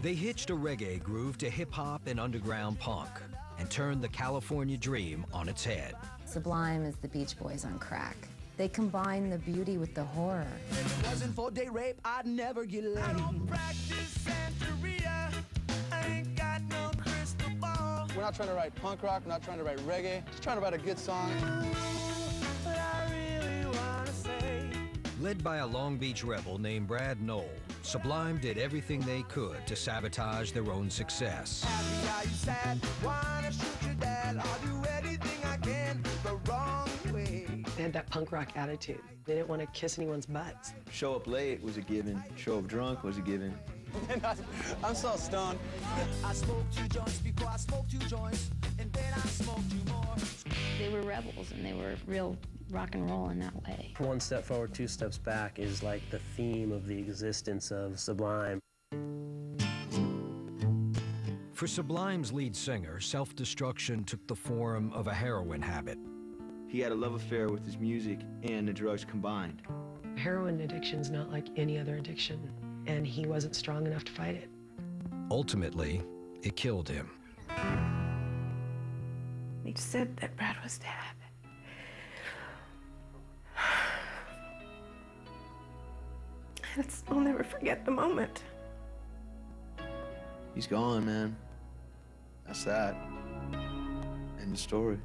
They hitched a reggae groove to hip-hop and underground punk and turned the California dream on its head. Sublime is the Beach Boys on crack. They combine the beauty with the horror. If it wasn't for day rape, I'd never get laid. I don't practice Santeria. I ain't got no crystal ball. We're not trying to write punk rock, we're not trying to write reggae, just trying to write a good song. But I really wanna say. Led by a Long Beach rebel named Brad Knoll, Sublime did everything they could to sabotage their own success. Happy, are you sad? Wanna shoot your dad? I'll do anything I can the wrong way. They had that punk rock attitude. They didn't want to kiss anyone's butts. Show up late was a given. Show up drunk was a given. I'm so stoned. I smoked 2 joints before I smoked 2 joints, and then I smoked 2 more. They were rebels, and they were real rock and roll in that way. 1 step forward, 2 steps back is like the theme of the existence of Sublime. For Sublime's lead singer, self-destruction took the form of a heroin habit. He had a love affair with his music and the drugs combined. Heroin addiction's not like any other addiction, and he wasn't strong enough to fight it. Ultimately, it killed him. They said that Brad was dead. I'll never forget the moment. He's gone, man. That's that. End of story.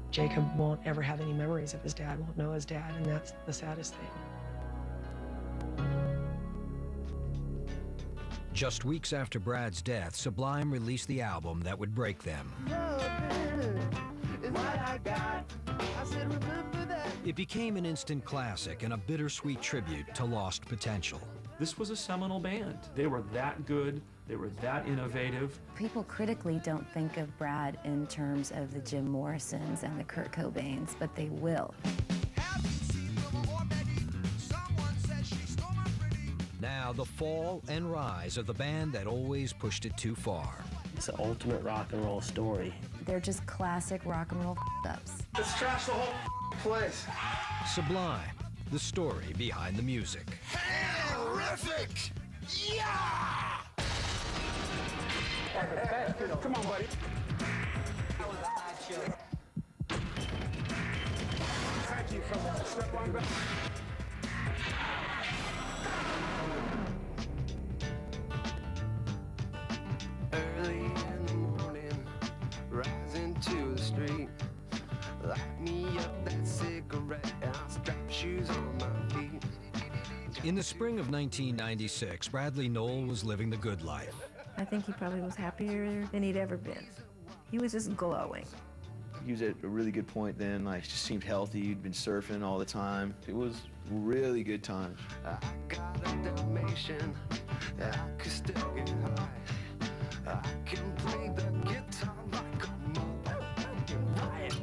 Jacob won't ever have any memories of his dad, won't know his dad, and that's the saddest thing. Just weeks after Brad's death, Sublime released the album that would break them. It became an instant classic and a bittersweet tribute to lost potential. This was a seminal band. They were that good, they were that innovative. People critically don't think of Brad in terms of the Jim Morrisons and the Kurt Cobains, but they will. Now, the fall and rise of the band that always pushed it too far. It's the ultimate rock and roll story. They're just classic rock and roll ups. Let's trash the whole place. Sublime, the story behind the music. Terrific! Yeah! Come on, buddy. Thank you for that. Step on back. Early in the morning, rising to the street. Light me up that cigarette, and I'll strap shoes on my feet. In the spring of 1996, Bradley Knoll was living the good life. I think he probably was happier than he'd ever been. He was just glowing. He was at a really good point then, like, just seemed healthy. He'd been surfing all the time. It was really good times. I got a Dalmatian that I could still get high. I can play the guitar like a motherfucking riot.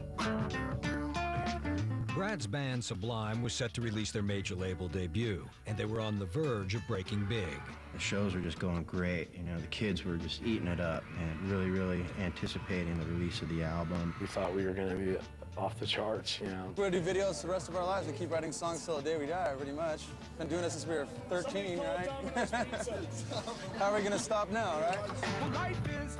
Brad's band Sublime was set to release their major label debut, and they were on the verge of breaking big. The shows were just going great. You know, the kids were just eating it up and really, really anticipating the release of the album. We thought we were going to be off the charts, you know. We're gonna do videos the rest of our lives. We keep writing songs till the day we die, pretty much. Been doing this since we were 13, right? How are we gonna stop now, right? Life is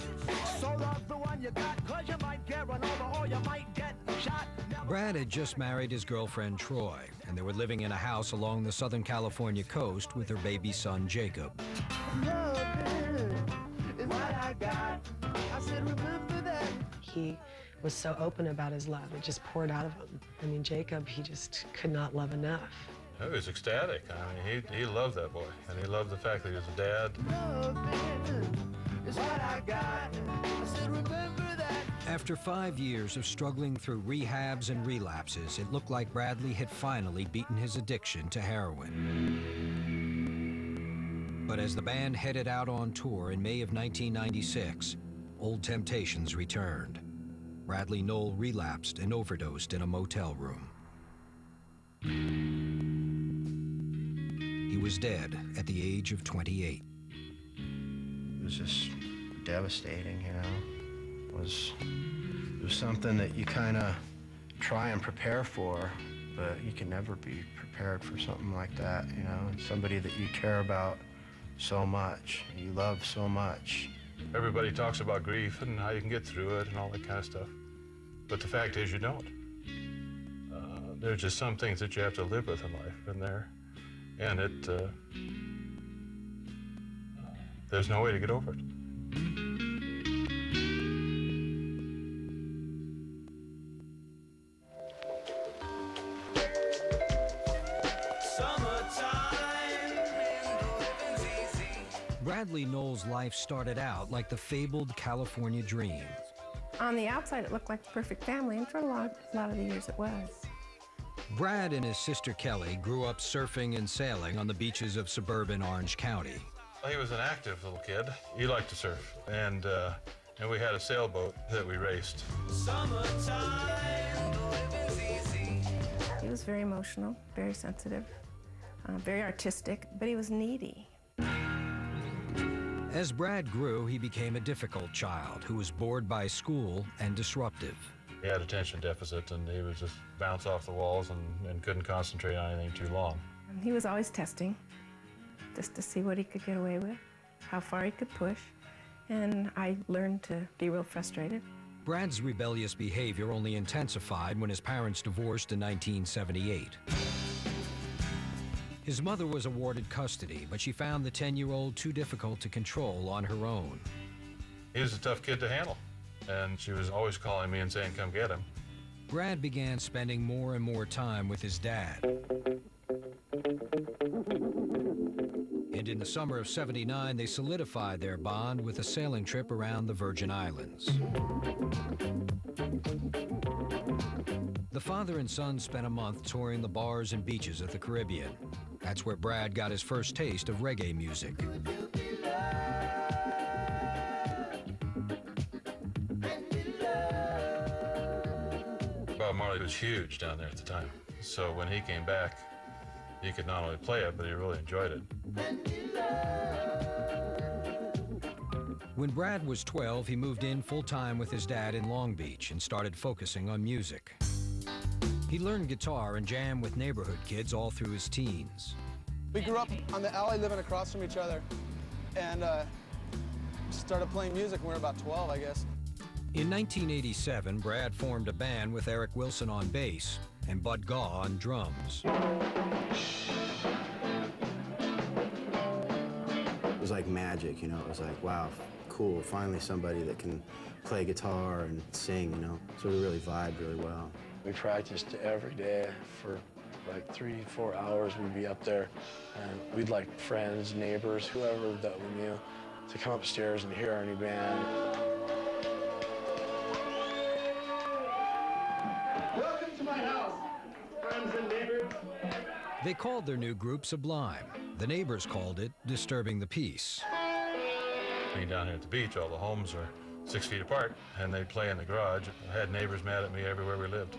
so rough, the one you got, 'cause you might get run over or you might get shot. Brad had just married his girlfriend Troy, and they were living in a house along the Southern California coast with their baby son Jacob. He was so open about his love. It just poured out of him. I mean, Jacob, he just could not love enough. He was ecstatic. I mean, he loved that boy, and he loved the fact that he was a dad. After 5 years of struggling through rehabs and relapses, it looked like Bradley had finally beaten his addiction to heroin. But as the band headed out on tour in May of 1996, old temptations returned. Bradley Knoll relapsed and overdosed in a motel room. He was dead at the age of 28. It was just devastating, you know. It was something that you kind of try and prepare for, but you can never be prepared for something like that, you know. And somebody that you care about so much. You love so much. Everybody talks about grief and how you can get through it and all that kind of stuff. But the fact is you don't. There's just some things that you have to live with in life, and there's no way to get over it. Bradley Knowles' life started out like the fabled California dream. On the outside, it looked like a perfect family, and for a lot of the years it was. Brad and his sister Kelly grew up surfing and sailing on the beaches of suburban Orange County. He was an active little kid. He liked to surf, and we had a sailboat that we raced. He was very emotional, very sensitive, very artistic, but he was needy. As Brad grew, he became a difficult child who was bored by school and disruptive. He had attention deficit, and he would just bounce off the walls and couldn't concentrate on anything too long. He was always testing, just to see what he could get away with, how far he could push, and I learned to be real frustrated. Brad's rebellious behavior only intensified when his parents divorced in 1978. His mother was awarded custody, but she found the 10-year-old too difficult to control on her own. He was a tough kid to handle, and she was always calling me and saying, come get him. Brad began spending more and more time with his dad. And in the summer of '79, they solidified their bond with a sailing trip around the Virgin Islands. The father and son spent a month touring the bars and beaches of the Caribbean. That's where Brad got his first taste of reggae music. Bob Marley was huge down there at the time. So when he came back, he could not only play it, but he really enjoyed it. When Brad was 12, he moved in full-time with his dad in Long Beach and started focusing on music. He learned guitar and jammed with neighborhood kids all through his teens. We grew up on the alley living across from each other, and started playing music when we were about 12, I guess. In 1987, Brad formed a band with Eric Wilson on bass and Bud Gaw on drums. It was like magic, you know. It was like, wow, cool, finally somebody that can play guitar and sing, you know. So we really vibed really well. We practiced every day for like 3-4 hours. We'd be up there, and we'd like friends, neighbors, whoever that we knew, to come upstairs and hear our new band. Welcome to my house, friends and neighbors. They called their new group Sublime. The neighbors called it Disturbing the Peace. Being down here at the beach, all the homes are 6 feet apart, and they'd play in the garage. I had neighbors mad at me everywhere we lived.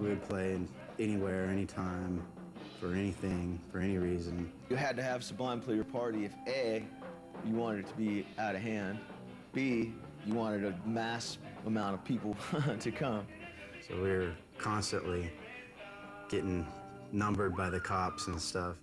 We would play anywhere, anytime, for anything, for any reason. You had to have Sublime play your party if A, you wanted it to be out of hand, B, you wanted a mass amount of people to come. So we were constantly getting numbered by the cops and stuff.